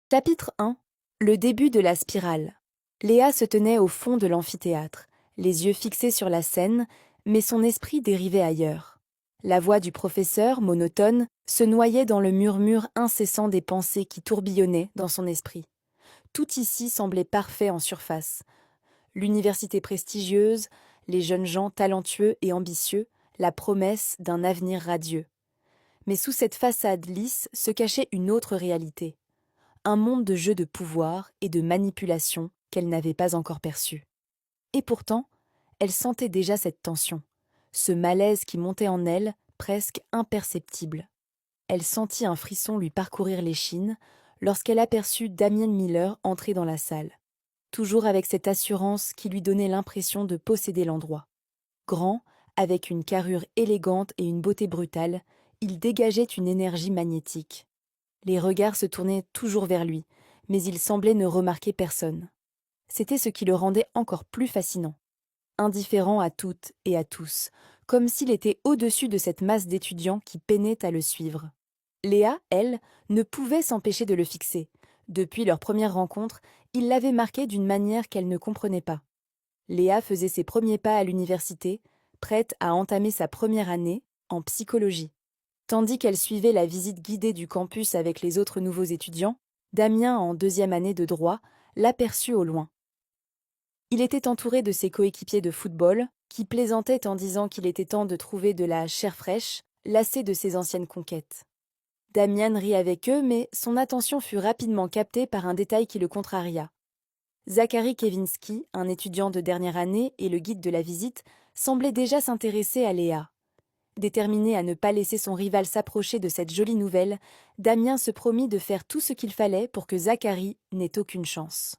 Chapitre 1. Le début de la spirale. Léa se tenait au fond de l'amphithéâtre, les yeux fixés sur la scène, mais son esprit dérivait ailleurs. La voix du professeur, monotone, se noyait dans le murmure incessant des pensées qui tourbillonnaient dans son esprit. Tout ici semblait parfait en surface. L'université prestigieuse, les jeunes gens talentueux et ambitieux, la promesse d'un avenir radieux. Mais sous cette façade lisse se cachait une autre réalité. Un monde de jeux de pouvoir et de manipulation qu'elle n'avait pas encore perçu. Et pourtant, elle sentait déjà cette tension, ce malaise qui montait en elle, presque imperceptible. Elle sentit un frisson lui parcourir l'échine lorsqu'elle aperçut Damien Miller entrer dans la salle, toujours avec cette assurance qui lui donnait l'impression de posséder l'endroit. Grand, avec une carrure élégante et une beauté brutale, il dégageait une énergie magnétique. Les regards se tournaient toujours vers lui, mais il semblait ne remarquer personne. C'était ce qui le rendait encore plus fascinant. Indifférent à toutes et à tous, comme s'il était au-dessus de cette masse d'étudiants qui peinaient à le suivre. Léa, elle, ne pouvait s'empêcher de le fixer. Depuis leur première rencontre, il l'avait marquée d'une manière qu'elle ne comprenait pas. Léa faisait ses premiers pas à l'université, prête à entamer sa première année en psychologie. Tandis qu'elle suivait la visite guidée du campus avec les autres nouveaux étudiants, Damien, en deuxième année de droit, l'aperçut au loin. Il était entouré de ses coéquipiers de football, qui plaisantaient en disant qu'il était temps de trouver de la chair fraîche, lassé de ses anciennes conquêtes. Damian rit avec eux, mais son attention fut rapidement captée par un détail qui le contraria. Zachary Kevinski, un étudiant de dernière année et le guide de la visite, semblait déjà s'intéresser à Léa. Déterminé à ne pas laisser son rival s'approcher de cette jolie nouvelle, Damien se promit de faire tout ce qu'il fallait pour que Zachary n'ait aucune chance.